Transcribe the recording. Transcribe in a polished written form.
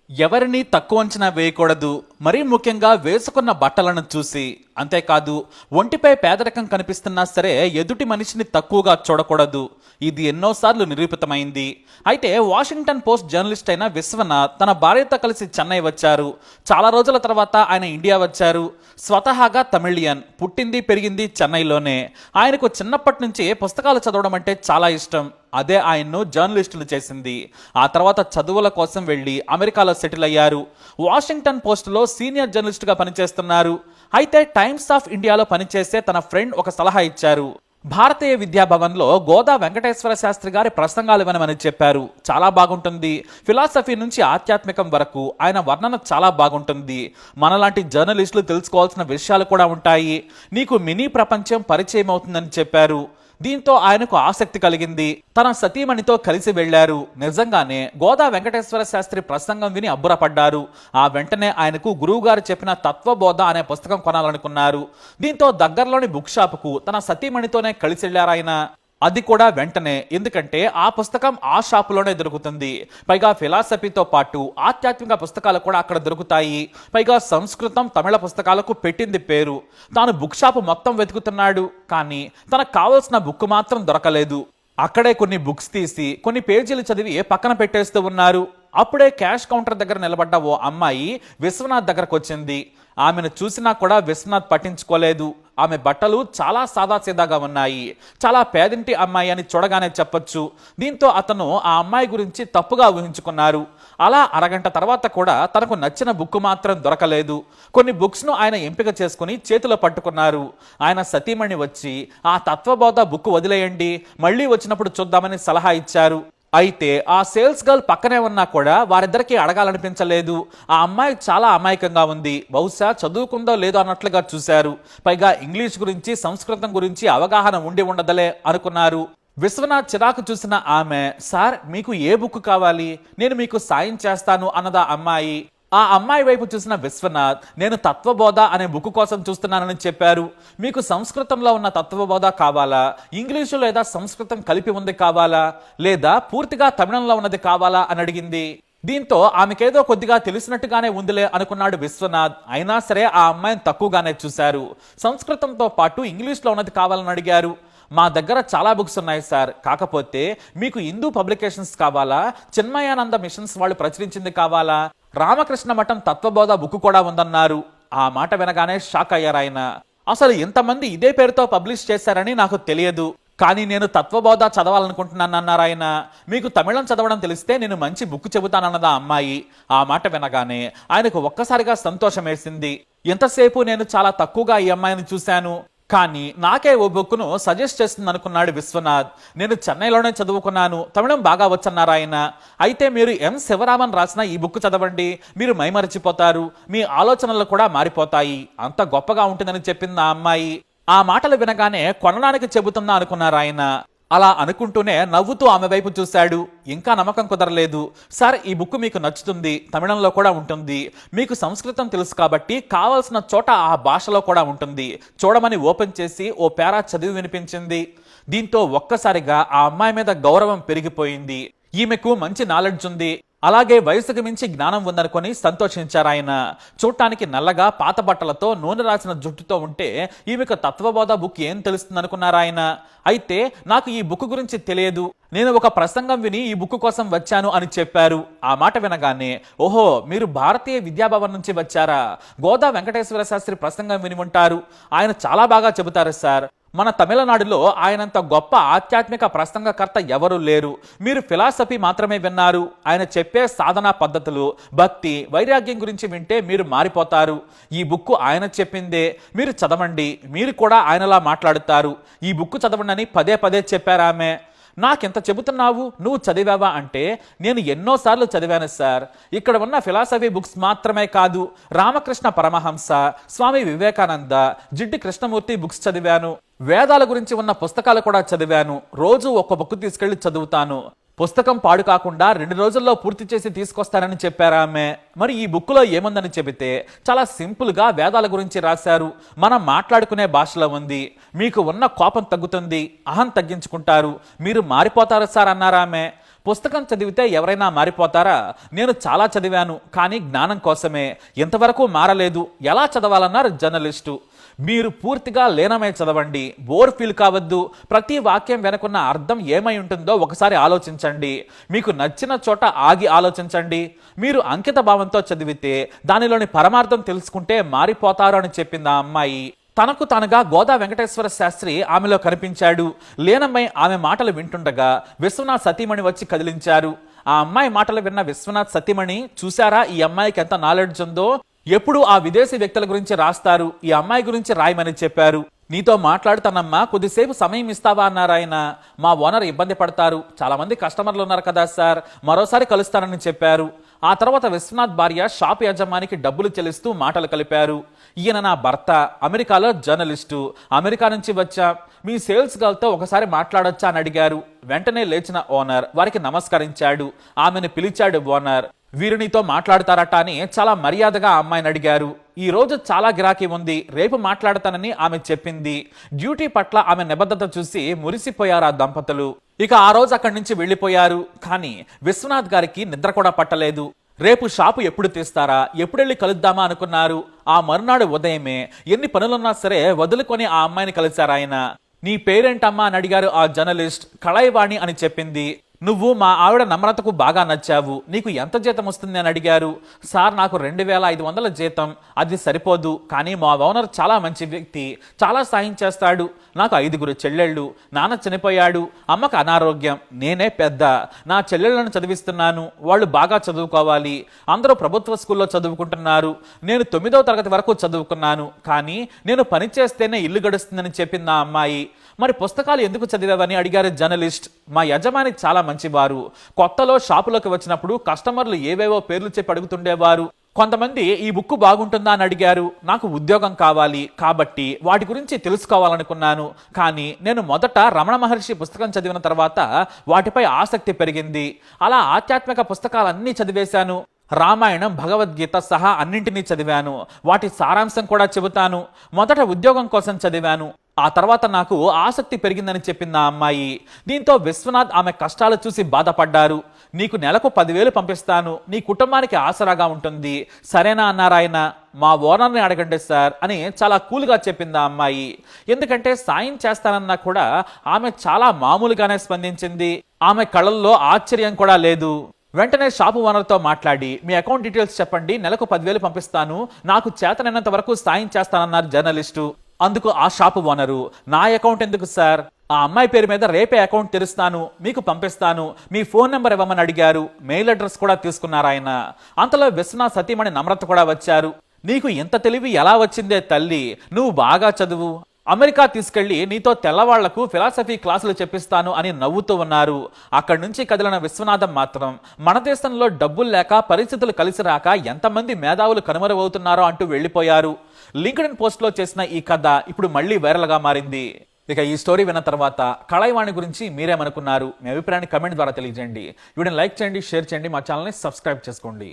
ఎవరిని తక్కువ అంచనా వేయకూడదు. మరీ ముఖ్యంగా వేసుకున్న బట్టలను చూసి. అంతేకాదు ఒంటిపై పేదరికం కనిపిస్తున్నా సరే ఎదుటి మనిషిని తక్కువగా చూడకూడదు. ఇది ఎన్నోసార్లు నిరూపితమైంది. అయితే వాషింగ్టన్ పోస్ట్ జర్నలిస్ట్ అయిన విశ్వనాథ్ తన భార్యతో కలిసి చెన్నై వచ్చారు. చాలా రోజుల తర్వాత ఆయన ఇండియా వచ్చారు. స్వతహాగా తమిళియన్, పుట్టింది పెరిగింది చెన్నైలోనే. ఆయనకు చిన్నప్పటి నుంచి పుస్తకాలు చదవడం అంటే చాలా ఇష్టం. అదే ఆయన్ను జర్నలిస్టులు చేసింది. ఆ తర్వాత చదువుల కోసం వెళ్ళి అమెరికాలో సెటిల్ అయ్యారు. వాషింగ్టన్ పోస్టులో సీనియర్ జర్నలిస్టుగా పనిచేస్తున్నారు. అయితే టైమ్స్ ఆఫ్ ఇండియాలో పనిచేసే తన ఫ్రెండ్ ఒక సలహా ఇచ్చారు. భారతీయ విద్యాభవన్లో గోదా వెంకటేశ్వర శాస్త్రి గారి ప్రసంగాలు వినమని చెప్పారు. చాలా బాగుంటుంది. ఫిలాసఫీ నుంచి ఆధ్యాత్మికం వరకు ఆయన వర్ణన చాలా బాగుంటుంది. మనలాంటి జర్నలిస్టులు తెలుసుకోవాల్సిన విషయాలు కూడా ఉంటాయి. నీకు మినీ ప్రపంచం పరిచయం అవుతుందని చెప్పారు. దీంతో ఆయనకు ఆసక్తి కలిగింది. తన సతీమణితో కలిసి వెళ్లారు. నిజంగానే గోదా వెంకటేశ్వర శాస్త్రి ప్రసంగం విని అబ్బురపడ్డారు. ఆ వెంటనే ఆయనకు గురువుగారు చెప్పిన తత్వబోధ అనే పుస్తకం కొనాలనుకున్నారు. దీంతో దగ్గరలోని బుక్ షాపుకు తన సతీమణితోనే కలిసి వెళ్లారాయన. అది కూడా వెంటనే, ఎందుకంటే ఆ పుస్తకం ఆ షాపులోనే దొరుకుతుంది. పైగా ఫిలాసఫీతో పాటు ఆధ్యాత్మిక పుస్తకాలు కూడా అక్కడ దొరుకుతాయి. పైగా సంస్కృతం, తమిళ పుస్తకాలకు పెట్టింది పేరు. తాను బుక్ షాపు మొత్తం వెతుకుతున్నాడు, కానీ తనకు కావలసిన బుక్ మాత్రం దొరకలేదు. అక్కడే కొన్ని బుక్స్ తీసి కొన్ని పేజీలు చదివి పక్కన పెట్టేస్తూ ఉన్నారు. అప్పుడే క్యాష్ కౌంటర్ దగ్గర నిలబడ్డ ఓ అమ్మాయి విశ్వనాథ్ దగ్గరకు వచ్చింది. ఆమెను చూసినా కూడా విశ్వనాథ్ పట్టించుకోలేదు. ఆమె బట్టలు చాలా సాదాసీదాగా ఉన్నాయి. చాలా పేదింటి అమ్మాయి అని చూడగానే చెప్పొచ్చు. దీంతో అతను ఆ అమ్మాయి గురించి తప్పుగా ఊహించుకున్నారు. అలా అరగంట తర్వాత కూడా తనకు నచ్చిన బుక్ మాత్రం దొరకలేదు. కొన్ని బుక్స్ను ఆయన ఎంపిక చేసుకుని చేతిలో పట్టుకున్నారు. ఆయన సతీమణి వచ్చి ఆ తత్వబోధ బుక్ వదిలేయండి, మళ్ళీ వచ్చినప్పుడు చూద్దామని సలహా ఇచ్చారు. అయితే ఆ సేల్స్ గర్ల్ పక్కనే ఉన్నా కూడా వారిద్దరికీ అడగాలనిపించలేదు. ఆ అమ్మాయి చాలా అమాయకంగా ఉంది. బహుశా చదువుకుందో లేదో అన్నట్లుగా చూశారు. పైగా ఇంగ్లీష్ గురించి, సంస్కృతం గురించి అవగాహన ఉండి ఉండదలే అనుకున్నారు. విశ్వనాథ్ చిరాకు చూసిన ఆమె, సార్ మీకు ఏ బుక్ కావాలి, నేను మీకు సాయం చేస్తాను అన్నదా అమ్మాయి. ఆ అమ్మాయి వైపు చూసిన విశ్వనాథ్, నేను తత్వబోధ అనే బుక్ కోసం చూస్తున్నానని చెప్పారు. మీకు సంస్కృతంలో ఉన్న తత్వబోధ కావాలా, ఇంగ్లీషు లేదా సంస్కృతం కలిపి ఉంది కావాలా, లేదా పూర్తిగా తమిళంలో ఉన్నది కావాలా అని అడిగింది. దీంతో ఆమెకేదో కొద్దిగా తెలిసినట్టుగానే ఉందిలే అనుకున్నాడు విశ్వనాథ్. అయినా సరే ఆ అమ్మాయిని తక్కువగానే చూశారు. సంస్కృతంతో పాటు ఇంగ్లీష్లో ఉన్నది కావాలని అడిగారు. మా దగ్గర చాలా బుక్స్ ఉన్నాయి సార్, కాకపోతే మీకు హిందూ పబ్లికేషన్స్ కావాలా, చిన్మయానంద మిషన్స్ వాళ్ళు ప్రచురించింది కావాలా, రామకృష్ణ మఠం తత్వబోధ బుక్ కూడా ఉందన్నారు. ఆ మాట వినగానే షాక్ అయ్యారు ఆయన. అసలు ఇంతమంది ఇదే పేరుతో పబ్లిష్ చేశారని నాకు తెలియదు, కానీ నేను తత్వబోధ చదవాలనుకుంటున్నానన్నారు ఆయన. మీకు తమిళం చదవడం తెలిస్తే నేను మంచి బుక్ చెబుతానన్నదా అమ్మాయి. ఆ మాట వినగానే ఆయనకు ఒక్కసారిగా సంతోషం వేసింది. ఎంతసేపు నేను చాలా తక్కువగా ఈ అమ్మాయిని చూశాను, కానీ నాకే ఓ బుక్ను సజెస్ట్ చేస్తుంది అనుకున్నాడు విశ్వనాథ్. నేను చెన్నైలోనే చదువుకున్నాను, తమిళం బాగా వచ్చన్నారు ఆయన. అయితే మీరు ఎం శివరామన్ రాసిన ఈ బుక్ చదవండి, మీరు మైమరిచిపోతారు, మీ ఆలోచనలు కూడా మారిపోతాయి, అంత గొప్పగా ఉంటుందని చెప్పింది ఆ అమ్మాయి. ఆ మాటలు వినగానే కొనడానికి చెబుతుందా అనుకున్నారు ఆయన. అలా అనుకుంటూనే నవ్వుతూ ఆమె వైపు చూశాడు. ఇంకా నమ్మకం కుదరలేదు. సార్ ఈ బుక్ మీకు నచ్చుతుంది, తమిళంలో కూడా ఉంటుంది, మీకు సంస్కృతం తెలుసు కాబట్టి కావాల్సిన చోట ఆ భాషలో కూడా ఉంటుంది, చూడమని ఓపెన్ చేసి ఓ పేరా చదివి వినిపించింది. దీంతో ఒక్కసారిగా ఆ అమ్మాయి మీద గౌరవం పెరిగిపోయింది. ఈమెకు మంచి నాలెడ్జ్ ఉంది, అలాగే వయసుకు మించి జ్ఞానం ఉందనుకొని సంతోషించారు ఆయన. చూడటానికి నల్లగా పాత బట్టలతో నూనె రాసిన జుట్టుతో ఉంటే ఈమెకు తత్వబోధ బుక్ ఏం తెలుస్తుంది అనుకున్నారు ఆయన. అయితే నాకు ఈ బుక్ గురించి తెలియదు, నేను ఒక ప్రసంగం విని ఈ బుక్ కోసం వచ్చాను అని చెప్పారు. ఆ మాట వినగానే, ఓహో మీరు భారతీయ విద్యాభవన్ నుంచి వచ్చారా, గోదా వెంకటేశ్వర శాస్త్రి ప్రసంగం విని ఉంటారు, ఆయన చాలా బాగా చెబుతారు సార్, మన తమిళనాడులో ఆయనంత గొప్ప ఆధ్యాత్మిక ప్రసంగకర్త ఎవరూ లేరు, మీరు ఫిలాసఫీ మాత్రమే విన్నారు, ఆయన చెప్పే సాధనా పద్ధతులు, భక్తి, వైరాగ్యం గురించి వింటే మీరు మారిపోతారు, ఈ బుక్ ఆయన చెప్పిందే, మీరు చదవండి, మీరు కూడా ఆయనలా మాట్లాడుతారు, ఈ బుక్ చదవండి అని పదే పదే చెప్పారామె. నాకెంత చెబుతున్నావు, నువ్వు చదివావా అంటే, నేను ఎన్నోసార్లు చదివాను సార్, ఇక్కడ ఉన్న ఫిలాసఫీ బుక్స్ మాత్రమే కాదు, రామకృష్ణ పరమహంస, స్వామి వివేకానంద, జిడ్డి కృష్ణమూర్తి బుక్స్ చదివాను, వేదాల గురించి ఉన్న పుస్తకాలు కూడా చదివాను, రోజు ఒక్క బుక్ తీసుకెళ్లి చదువుతాను, పుస్తకం పాడు కాకుండా 2 రోజుల్లో పూర్తి చేసి తీసుకొస్తానని చెప్పారామె. మరి ఈ బుక్లో ఏముందని చెబితే, చాలా సింపుల్గా వేదాల గురించి రాశారు, మనం మాట్లాడుకునే భాషలో ఉంది, మీకు ఉన్న కోపం తగ్గుతుంది, అహం తగ్గించుకుంటారు, మీరు మారిపోతారు సార్ అన్నారామె. పుస్తకం చదివితే ఎవరైనా మారిపోతారా? నేను చాలా చదివాను, కానీ జ్ఞానం కోసమే. ఇంతవరకు మారలేదు. ఎలా చదవాలన్నారు జర్నలిస్టు. మీరు పూర్తిగా లీనమై చదవండి, బోర్ ఫీల్ కావద్దు. ప్రతి వాక్యం వెనుకున్న అర్థం ఏమై ఉంటుందో ఒకసారి ఆలోచించండి. మీకు నచ్చిన చోట ఆగి ఆలోచించండి. మీరు అంకిత భావంతో చదివితే దానిలోని పరమార్థం తెలుసుకుంటే మారిపోతారు అని చెప్పింది ఆ అమ్మాయి. తనకు తానుగా గోదా వెంకటేశ్వర శాస్త్రి ఆమెలో కనిపించాడు. లీనమై ఆమె మాటలు వింటుండగా విశ్వనాథ్ సతీమణి వచ్చి కదిలించారు. ఆ అమ్మాయి మాటలు విన్న విశ్వనాథ్ సతీమణి, చూశారా ఈ అమ్మాయికి ఎంత నాలెడ్జ్ ఉందో, ఎప్పుడు ఆ విదేశీ వ్యక్తుల గురించి రాస్తారు, ఈ అమ్మాయి గురించి రాయమని చెప్పారు. నీతో మాట్లాడుతానమ్మా, కొద్దిసేపు సమయం ఇస్తావా అన్నారు ఆయన. మా ఓనర్ ఇబ్బంది పడతారు, చాలా మంది కస్టమర్లు ఉన్నారు కదా సార్, మరోసారి కలుస్తానని చెప్పారు. ఆ తర్వాత విశ్వనాథ్ భార్య షాప్ యజమానికి డబ్బులు చెల్లిస్తూ మాటలు కలిపారు. ఈయన నా భర్త, అమెరికాలో జర్నలిస్టు, అమెరికా నుంచి వచ్చా, మీ సేల్స్ గర్ల్తో ఒకసారి మాట్లాడొచ్చా అని అడిగారు. వెంటనే లేచిన ఓనర్ వారికి నమస్కరించాడు. ఆమెను పిలిచాడు ఓనర్. వీరు నీతో మాట్లాడతారట అని చాలా మర్యాదగా ఆ అమ్మాయిని అడిగారు. ఈ రోజు చాలా గిరాకీ ఉంది, రేపు మాట్లాడతానని ఆమె చెప్పింది. డ్యూటీ పట్ల ఆమె నిబద్ధత చూసి మురిసిపోయారు ఆ దంపతులు. ఇక ఆ రోజు అక్కడి నుంచి వెళ్లిపోయారు. కానీ విశ్వనాథ్ గారికి నిద్ర కూడా పట్టలేదు. రేపు షాపు ఎప్పుడు తీస్తారా, ఎప్పుడెళ్ళి కలుద్దామా అనుకున్నారు. ఆ మరునాడు ఉదయమే ఎన్ని పనులున్నా సరే వదులుకొని ఆ అమ్మాయిని కలిశారు ఆయన. నీ పేరేంటమ్మా అని అడిగారు ఆ జర్నలిస్ట్. కళాయివాణి అని చెప్పింది. నువ్వు మా ఆవిడ నమ్రతకు బాగా నచ్చావు, నీకు ఎంత జీతం వస్తుంది అని అడిగారు. సార్ నాకు 2500 జీతం, అది సరిపోదు, కానీ మా ఓనర్ చాలా మంచి వ్యక్తి, చాలా సాయం చేస్తాడు. నాకు 5 చెల్లెళ్ళు, నాన్న చనిపోయాడు, అమ్మకు అనారోగ్యం, నేనే పెద్ద, నా చెల్లెళ్లను చదివిస్తున్నాను, వాళ్ళు బాగా చదువుకోవాలి, అందరూ ప్రభుత్వ స్కూల్లో చదువుకుంటున్నారు. నేను 9వ తరగతి వరకు చదువుకున్నాను, కానీ నేను పని చేస్తేనే ఇల్లు గడుస్తుందని చెప్పింది ఆ అమ్మాయి. మరి పుస్తకాలు ఎందుకు చదివావని అడిగారు జర్నలిస్ట్. మా యజమాని చాలా మంచివారు, కొత్తలో షాపులోకి వచ్చినప్పుడు కస్టమర్లు ఏవేవో పేర్లు చెప్పి అడుగుతుండేవారు. కొంతమంది ఈ బుక్ బాగుంటుందా అని అడిగారు. నాకు ఉద్యోగం కావాలి కాబట్టి వాటి గురించి తెలుసుకోవాలనుకున్నాను. కానీ నేను మొదట రమణ మహర్షి పుస్తకం చదివిన తర్వాత వాటిపై ఆసక్తి పెరిగింది. అలా ఆధ్యాత్మిక పుస్తకాలన్నీ చదివేశాను. రామాయణం, భగవద్గీత సహా అన్నింటినీ చదివాను. వాటి సారాంశం కూడా చెబుతాను. మొదట ఉద్యోగం కోసం చదివాను, ఆ తర్వాత నాకు ఆసక్తి పెరిగిందని చెప్పింది ఆ అమ్మాయి. దీంతో విశ్వనాథ్ ఆమె కష్టాలు చూసి బాధపడ్డారు. నీకు నెలకు 10,000 పంపిస్తాను, నీ కుటుంబానికి ఆసరాగా ఉంటుంది, సరేనా అన్నారాయన. మా ఓనర్ని అడగండి సార్ అని చాలా కూల్గా చెప్పింది ఆ అమ్మాయి. ఎందుకంటే సాయం చేస్తానన్నా కూడా ఆమె చాలా మామూలుగానే స్పందించింది. ఆమె కళ్ళల్లో ఆశ్చర్యం కూడా లేదు. వెంటనే షాపు ఓనర్తో మాట్లాడి, మీ అకౌంట్ డీటెయిల్స్ చెప్పండి, నెలకు 10,000 పంపిస్తాను, నాకు చేతనైనంత వరకు సాయం చేస్తానన్నారు జర్నలిస్టు. అందుకు ఆ షాపు ఓనరు, నా అకౌంట్ ఎందుకు సార్, ఆ అమ్మాయి పేరు మీద రేపే అకౌంట్ తెరుస్తాను, మీకు పంపిస్తాను, మీ ఫోన్ నెంబర్ ఇవ్వమని అడిగారు. మెయిల్ అడ్రస్ కూడా తీసుకున్నారు ఆయన. అంతలో విశ్వనాథ్ సతీమణి నమ్రత కూడా వచ్చారు. నీకు ఇంత తెలివి ఎలా వచ్చిందే తల్లి, నువ్వు బాగా చదువు, అమెరికా తీసుకెళ్లి నీతో తెల్లవాళ్లకు ఫిలాసఫీ క్లాసులు చెప్పిస్తాను అని నవ్వుతూ ఉన్నారు. అక్కడి నుంచి కదిలిన విశ్వనాథం మాత్రం, మన దేశంలో డబ్బులు లేక, పరిస్థితులు కలిసి రాక ఎంతమంది మేధావులు కనుమరుగవుతున్నారో అంటూ వెళ్లిపోయారు. లింక్డ్ఇన్ పోస్ట్లో చేసిన ఈ కథ ఇప్పుడు మళ్ళీ వైరల్గా మారింది. ఇక ఈ స్టోరీ విన్న తర్వాత కళాయివాణి గురించి మీరేమనుకున్నారు? మీ అభిప్రాయాన్ని కమెంట్ ద్వారా తెలియజేయండి. వీడియోని లైక్ చేయండి, షేర్ చేయండి, మా ఛానల్ని సబ్స్క్రైబ్ చేసుకోండి.